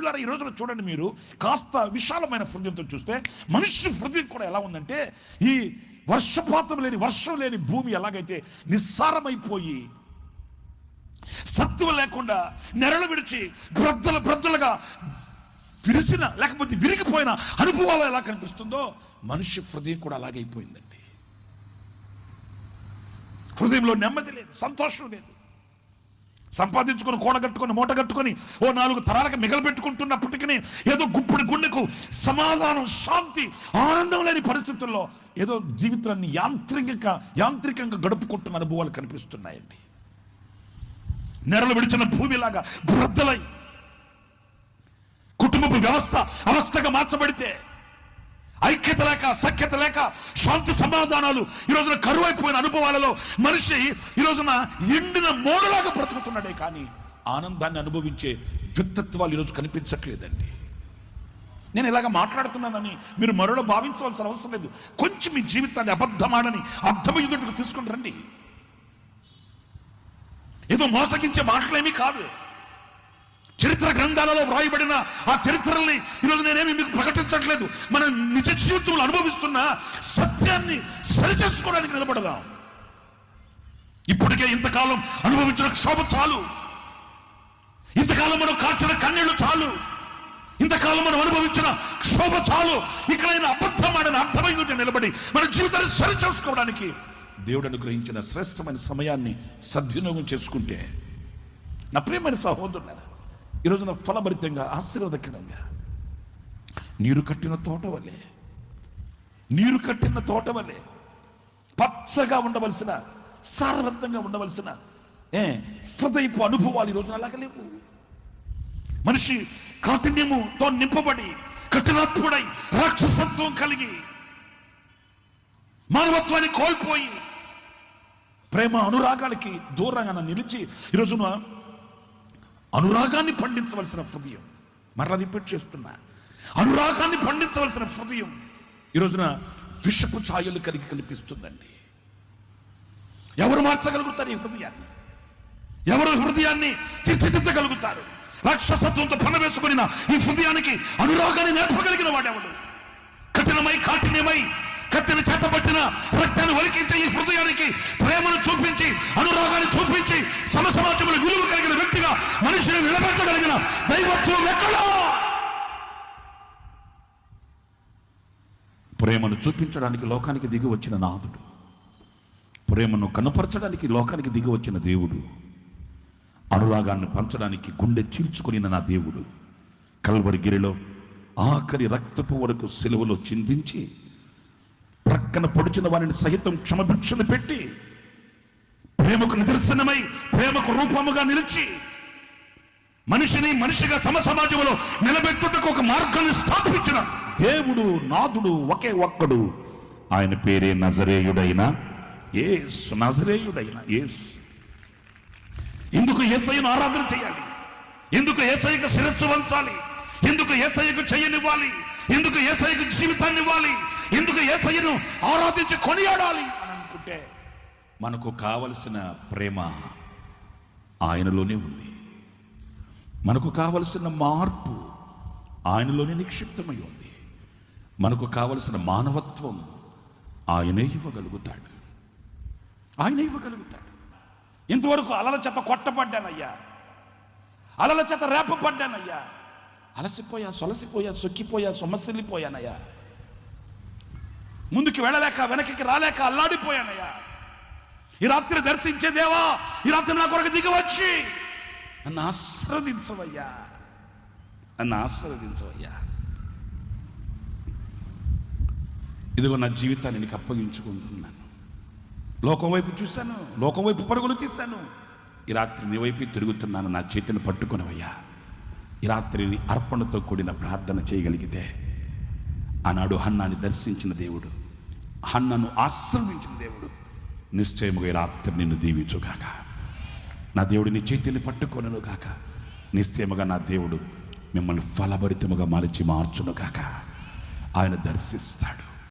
ప్రియులారా, ఈ రోజున చూడండి, మీరు కాస్త విశాలమైన హృదయంతో చూస్తే మనిషి హృదయం కూడా ఎలా ఉందంటే, ఈ వర్షపాతం లేని, వర్షం లేని భూమి ఎలాగైతే నిస్సారమైపోయి సత్తువ లేకుండా నెరಳು విడిచి బ్రద్దలుగా విరిసిన, లేకపోతే విరిగిపోయిన అనుభవాలు ఎలా కనిపిస్తుందో మనిషి హృదయం కూడా అలాగైపోయిందండి. హృదయంలో నెమ్మది లేదు, సంతోషం లేదు. సంపాదించుకొని, కూడగట్టుకొని, మూటగట్టుకొని ఓ 4 తరాలకు మిగలబెట్టుకుంటున్నప్పటికీ ఏదో గుప్పుడు గుండెకు సమాధానం, శాంతి, ఆనందం లేని పరిస్థితుల్లో ఏదో జీవితాన్ని యాంత్రికంగా గడుపుకుంటున్న అనుభవాలు కనిపిస్తున్నాయండి. నెరలు విడిచిన భూమిలాగా బ్రద్దలై కుటుంబపు వ్యవస్థ అవస్థగా మార్చబడితే, ఐక్యత లేక, సఖ్యత లేక, శాంతి సమాధానాలు ఈ రోజున కరువైపోయిన అనుభవాలలో మనిషి ఈ రోజున ఎండిన మోడలాగా బ్రతుకుతున్నాడే కానీ ఆనందాన్ని అనుభవించే వ్యక్తిత్వాలు ఈరోజు కనిపించట్లేదండి. నేను ఇలాగ మాట్లాడుతున్నానని మీరు మరోలో భావించవలసిన అవసరం లేదు. కొంచెం మీ జీవితాన్ని అబద్ధమాడని అర్థమయ్యేటట్టుగా తీసుకుని రండి. ఏదో మోసగించే మాటలేమీ కాదు. చరిత్ర గ్రంథాలలో వ్రాయబడిన ఆ చరిత్రల్ని ఈరోజు నేనేమి మీకు ప్రకటించట్లేదు. మన నిజ జీవితంలో అనుభవిస్తున్న సత్యాన్ని సరిచేసుకోవడానికి నిలబడదాం. ఇప్పటికే ఇంతకాలం అనుభవించిన క్షోభ చాలు, ఇంతకాలం మనం కార్చిన కన్నీళ్లు చాలు, ఇంతకాలం మనం అనుభవించిన క్షోభ చాలు. ఇక్కడైనా అబద్ధమాడని అర్థమైంది నిలబడి మన జీవితాన్ని సరిచేసుకోవడానికి దేవుడు అనుగ్రహించిన శ్రేష్టమైన సమయాన్ని సద్వినియోగం చేసుకుంటే, నా ప్రియమైన సహోదరులారా, ఈ రోజున ఫలభరితంగా, ఆశీర్వాదకరంగా నీరు కట్టిన తోట వలె పచ్చగా ఉండవలసిన, సారవంతంగా ఉండవలసిన హృదయపు అనుభవాలు ఈ రోజున అలాగ లేవు. మనిషి కాఠిన్యముతో నింపబడి, కఠినాత్ముడై, రాక్షసత్వం కలిగి, మానవత్వాన్ని కోల్పోయి, ప్రేమ అనురాగాలకి దూరంగా నిలిచి ఈ రోజున అనురాగాన్ని పండించవలసిన హృదయం, మరలా రిపీట్ చేస్తున్నా, అనురాగాన్ని పండించవలసిన హృదయం ఈ రోజున విషపు ఛాయలు కలిగి కనిపిస్తుందండి. ఎవరు మార్చగలుగుతారు ఈ హృదయాన్ని? ఎవరు హృదయాన్ని తీర్చిదిద్దగలుగుతారు? రాక్షసత్వంతో పనవేసుకుని ఈ హృదయానికి అనురాగాన్ని నేర్పగలిగిన వాడెవడు? కాఠిన్యమై కత్తిని చేతబట్టిన, రక్తాన్ని వలికించే ఈ హృదయానికి ప్రేమను చూపించి, అనురాగాన్ని చూపించి, సమాజంలో విలువ కలిగిన వ్యక్తిగా మనిషిని నిలబెట్టగలిగిన దైవత్వం ఎక్కడో? ప్రేమను చూపించడానికి లోకానికి దిగి వచ్చిన నాథుడు, ప్రేమను కనపరచడానికి లోకానికి దిగి వచ్చిన దేవుడు, అనురాగాన్ని పంచడానికి గుండె చీల్చుకుని నా దేవుడు కల్వరి గిరిలో ఆఖరి రక్తపు వరకు సిలువలో చిందించి ప్రక్కన పొడిచిన వారిని సహితం క్షమభిక్షను పెట్టి, ప్రేమకు నిదర్శనమై, ప్రేమకు రూపముగా నిలిచి, మనిషిగా సమాజంలో నిలబెట్టుటకు ఒక మార్గాన్ని స్థాపించిన దేవుడు, నాథుడు ఒకే ఒక్కడు. ఆయన పేరే నజరేయుడైన యేసు. ఎందుకు యేసయ్యను ఆరాధన చేయాలి? ఎందుకు యేసయ్యకు శిరస్సు వంచాలి? ఎందుకు యేసయ్యకు చెయ్యనివ్వాలి? ఎందుకు యేసయ్యకు జీవితాన్ని ఇవ్వాలి? ఎందుకు యేసయ్యను ఆరాధించి కొనియాడాలి అని అనుకుంటే, మనకు కావలసిన ప్రేమ ఆయనలోనే ఉంది. మనకు కావలసిన మార్పు ఆయనలోనే నిక్షిప్తమై ఉంది. మనకు కావలసిన మానవత్వం ఆయనే ఇవ్వగలుగుతాడు. ఇంతవరకు అలల చేత కొట్టబడ్డానయ్యా, అలల చేత రేపబడ్డానయ్యా, అలసిపోయా, సొలసిపోయా, సొక్కిపోయా, సొమ్మసిల్లిపోయానయ్యా, ముందుకు వెళ్ళలేక, వెనక్కి రాలేక అల్లాడిపోయానయ్యా. ఈ రాత్రి దర్శించే దేవా, ఈ రాత్రి నా కొరకు దిగి వచ్చి నన్ను ఆశీర్వదించవయ్యా. ఇదిగో నా జీవితాన్ని నీకు అప్పగించుకుంటున్నాను. లోకం వైపు చూశాను, లోకం వైపు పరుగులు తీశాను. ఈ రాత్రి నీ వైపు తిరుగుతున్నాను. నా చేతిని పట్టుకునవయ్యా. ఈ రాత్రిని అర్పణతో కూడిన ప్రార్థన చేయగలిగితే, ఆనాడు హన్నాని దర్శించిన దేవుడు, హన్నను ఆశీర్వదించిన దేవుడు నిశ్చయముగా ఈ రాత్రి నిన్ను దీవించుగాక. నా దేవుడు నీ చేతిని పట్టుకొనును గాక. నిశ్చయముగా నా దేవుడు మిమ్మల్ని ఫలభరితముగా మార్చును గాక. ఆయన దర్శిస్తాడు.